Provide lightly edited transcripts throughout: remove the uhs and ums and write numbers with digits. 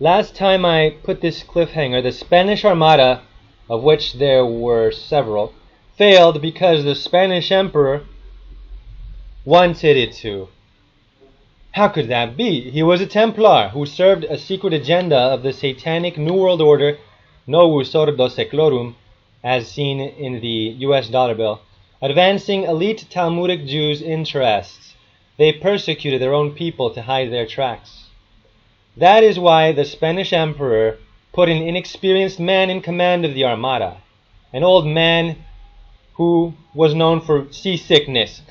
Last time I put this cliffhanger, the Spanish Armada, of which there were several, failed because the Spanish Emperor wanted it to. How could that be? He was a Templar who served a secret agenda of the satanic New World Order, Novus Ordo Seclorum, as seen in the US dollar bill, advancing elite Talmudic Jews' interests. They persecuted their own people to hide their tracks. That is why the Spanish Emperor put an inexperienced man in command of the Armada, an old man who was known for seasickness.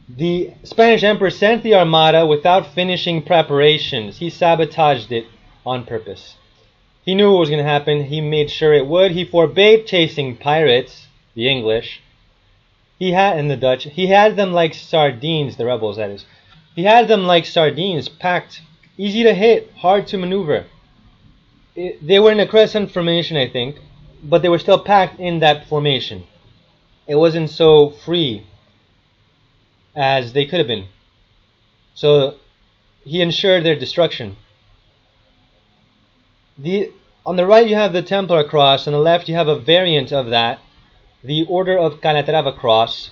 The Spanish Emperor sent the Armada without finishing preparations. He sabotaged it on purpose. He knew what was going to happen. He made sure it would. He forbade chasing pirates, the English, and the Dutch. He had them like sardines, the rebels that is. He had them like sardines, packed, easy to hit, hard to maneuver. They were in a crescent formation, I think, but they were still packed in that formation. It wasn't so free as they could have been. So he ensured their destruction. On the right you have the Templar cross, on the left you have a variant of that, the Order of Calatrava cross,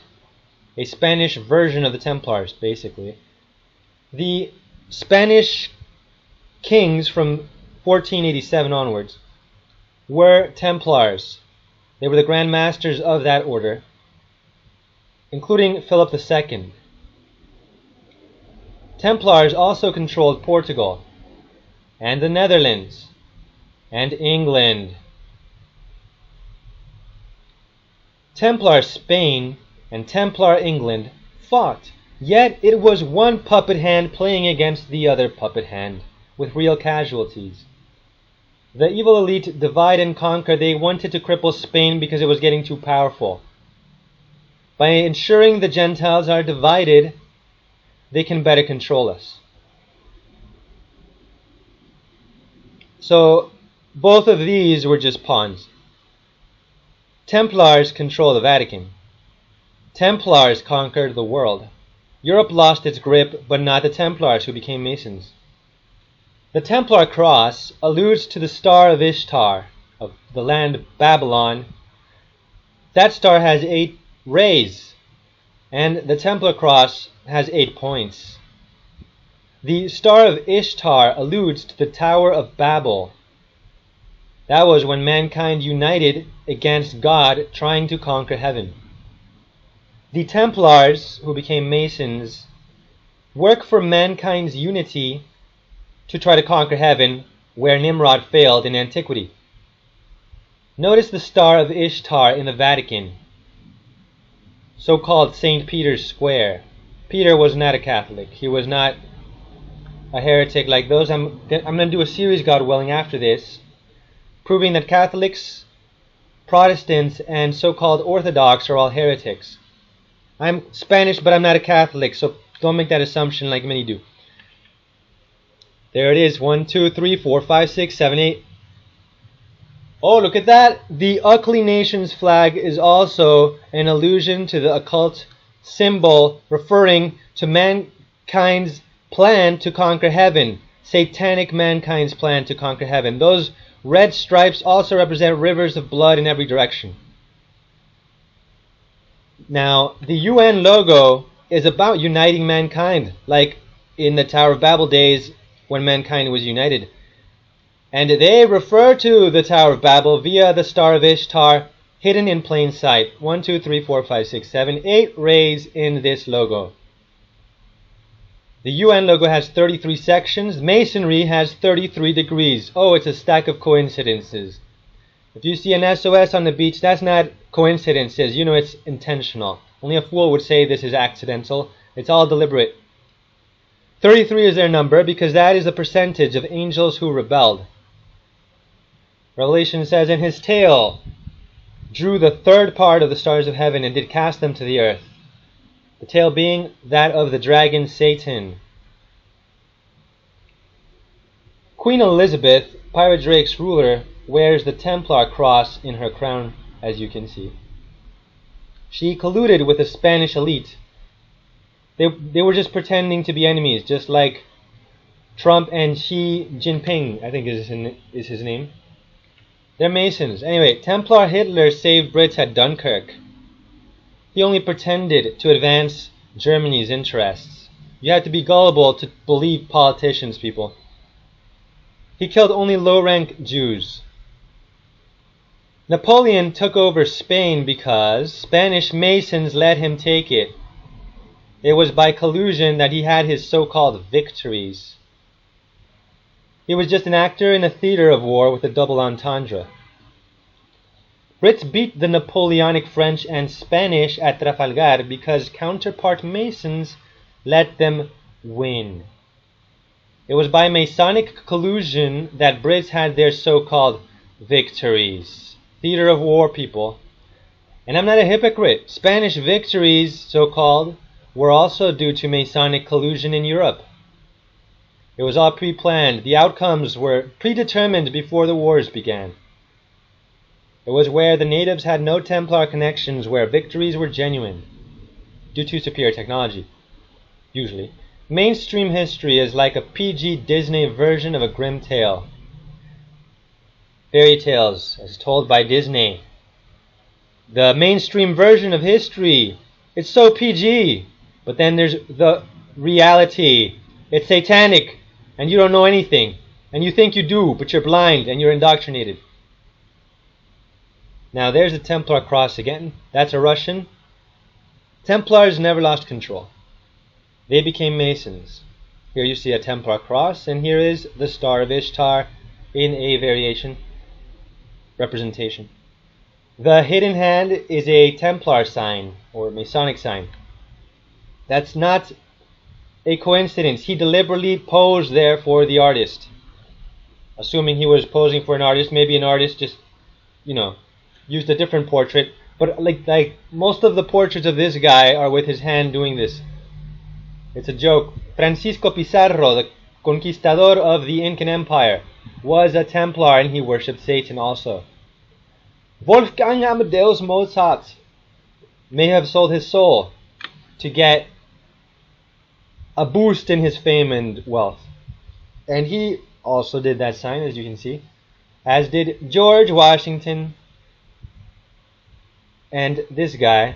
a Spanish version of the Templars, basically. The Spanish kings from 1487 onwards were Templars. They were the Grand Masters of that order, including Philip II. Templars also controlled Portugal, and the Netherlands, and England. Templar Spain and Templar England fought, yet it was one puppet hand playing against the other puppet hand, with real casualties. The evil elite divide and conquer. They wanted to cripple Spain because it was getting too powerful. By ensuring the Gentiles are divided, they can better control us. So both of these were just pawns. Templars control the Vatican. Templars conquered the world. Europe lost its grip, but not the Templars, who became Masons. The Templar cross alludes to the star of Ishtar, of the land Babylon. That star has 8 rays, and the Templar cross has 8 points. The Star of Ishtar alludes to the Tower of Babel. That was when mankind united against God, trying to conquer heaven. The Templars, who became Masons, work for mankind's unity to try to conquer heaven, where Nimrod failed in antiquity. Notice the Star of Ishtar in the Vatican, so-called St. Peter's Square. Peter was not a Catholic. He was not a heretic like those. I'm going to do a series, God willing, after this, proving that Catholics, Protestants, and so-called Orthodox are all heretics. I'm Spanish, but I'm not a Catholic, so don't make that assumption like many do. There it is. 1, 2, 3, 4, 5, 6, 7, 8. Oh, look at that. The Ugly Nations flag is also an allusion to the occult symbol referring to mankind's plan to conquer heaven. Satanic mankind's plan to conquer heaven. Those red stripes also represent rivers of blood in every direction. Now, the UN logo is about uniting mankind, like in the Tower of Babel days when mankind was united. And they refer to the Tower of Babel via the Star of Ishtar, hidden in plain sight. 1, 2, 3, 4, 5, 6, 7, 8 rays in this logo. The UN logo has 33 sections. Masonry has 33 degrees. Oh, it's a stack of coincidences. If you see an SOS on the beach, that's not coincidences. You know it's intentional. Only a fool would say this is accidental. It's all deliberate. 33 is their number because that is the percentage of angels who rebelled. Revelation says, "And his tail drew the third part of the stars of heaven and did cast them to the earth." The tail being that of the dragon Satan. Queen Elizabeth, Pirate Drake's ruler, wears the Templar cross in her crown, as you can see. She colluded with the Spanish elite. They were just pretending to be enemies, just like Trump and Xi Jinping, I think is his name. They're Masons. Anyway, Templar Hitler saved Brits at Dunkirk. He only pretended to advance Germany's interests. You have to be gullible to believe politicians, people. He killed only low-rank Jews. Napoleon took over Spain because Spanish Masons let him take it. It was by collusion that he had his so-called victories. He was just an actor in a theater of war with a double entendre. Brits beat the Napoleonic French and Spanish at Trafalgar because counterpart Masons let them win. It was by Masonic collusion that Brits had their so-called victories. Theater of war, people. And I'm not a hypocrite. Spanish victories, so-called, were also due to Masonic collusion in Europe. It was all pre-planned. The outcomes were predetermined before the wars began. It was where the natives had no Templar connections where victories were genuine, due to superior technology, usually. Mainstream history is like a PG Disney version of a grim tale. Fairy tales, as told by Disney. The mainstream version of history, it's so PG, but then there's the reality. It's satanic, and you don't know anything, and you think you do, but you're blind and you're indoctrinated. Now there's the Templar cross again. That's a Russian. Templars never lost control. They became Masons. Here you see a Templar cross, and here is the Star of Ishtar in a variation representation. The hidden hand is a Templar sign, or Masonic sign. That's not a coincidence. He deliberately posed there for the artist. Assuming he was posing for an artist, maybe an artist just, used a different portrait. But like most of the portraits of this guy are with his hand doing this. It's a joke. Francisco Pizarro, the conquistador of the Incan Empire, was a Templar and he worshipped Satan also. Wolfgang Amadeus Mozart may have sold his soul to get a boost in his fame and wealth. And he also did that sign, as you can see, as did George Washington and this guy,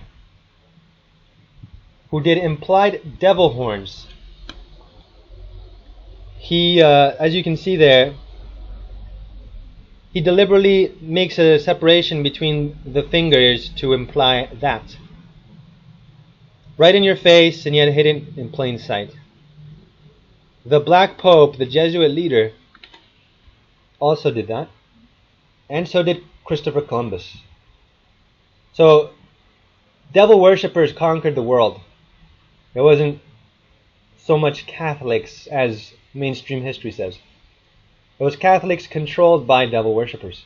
who did implied devil horns. He, as you can see there, he deliberately makes a separation between the fingers to imply that. Right in your face, and yet hidden in plain sight. The Black Pope, the Jesuit leader, also did that. And so did Christopher Columbus. So, devil worshippers conquered the world. There wasn't so much Catholics as mainstream history says. It was Catholics controlled by devil worshippers.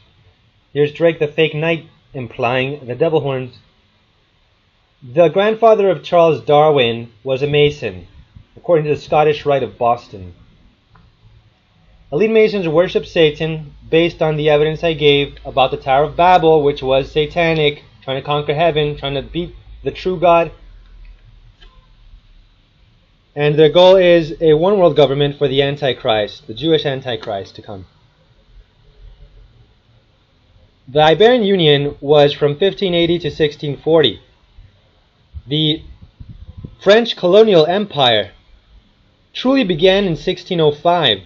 Here's Drake the fake knight implying the devil horns. The grandfather of Charles Darwin was a Mason, according to the Scottish Rite of Boston. Elite Masons worship Satan based on the evidence I gave about the Tower of Babel, which was satanic, trying to conquer heaven, trying to beat the true God. And their goal is a one-world government for the Antichrist, the Jewish Antichrist to come. The Iberian Union was from 1580 to 1640. The French colonial empire truly began in 1605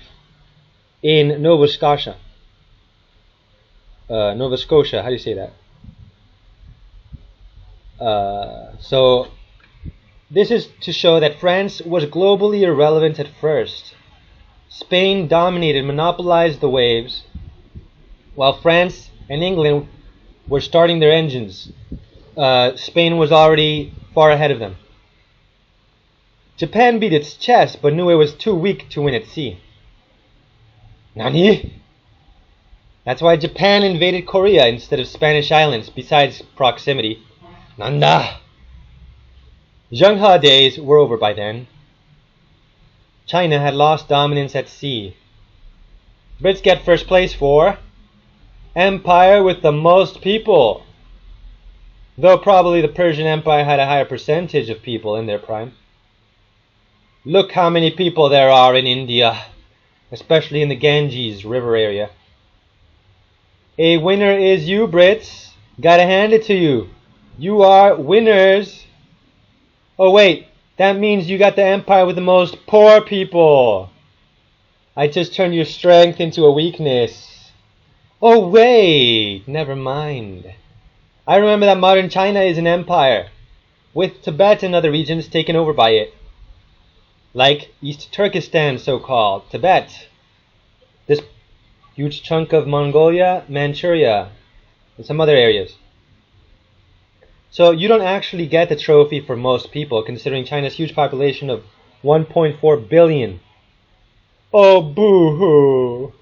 in Nova Scotia. Nova Scotia, how do you say that? So this is to show that France was globally irrelevant at first. Spain dominated, monopolized the waves, while France and England were starting their engines. Spain was already far ahead of them. Japan beat its chest, but knew it was too weak to win at sea. Nani? That's why Japan invaded Korea instead of Spanish islands, besides proximity. Nanda! Zheng He days were over by then. China had lost dominance at sea. Brits get first place for empire with the most people. Though probably the Persian Empire had a higher percentage of people in their prime. Look how many people there are in India. especially in the Ganges River area. A winner is you, Brits. Gotta hand it to you. You are winners. Oh wait, that means you got the empire with the most poor people. I just turned your strength into a weakness. Oh wait, never mind. I remember that modern China is an empire, with Tibet and other regions taken over by it. Like East Turkestan, so-called, Tibet. This huge chunk of Mongolia, Manchuria, and some other areas. So you don't actually get the trophy for most people, considering China's huge population of 1.4 billion. Oh, boo-hoo.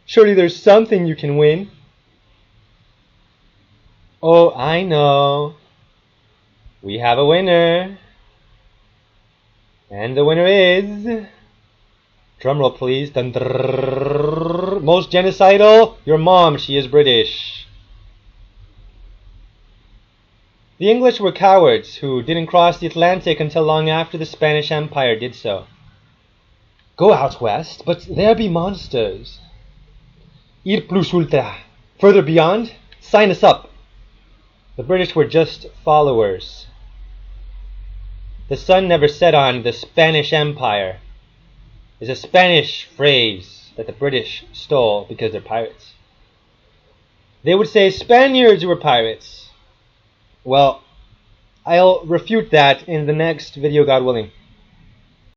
Surely there's something you can win. Oh, I know. We have a winner. And the winner is... Drumroll, please. Dun, most genocidal? Your mom, she is British. The English were cowards who didn't cross the Atlantic until long after the Spanish Empire did so. Go out west, but there be monsters. Ir plus ultra. Further beyond, sign us up. The British were just followers. The sun never set on the Spanish Empire is a Spanish phrase that the British stole because they're pirates. They would say Spaniards were pirates. Well, I'll refute that in the next video, God willing.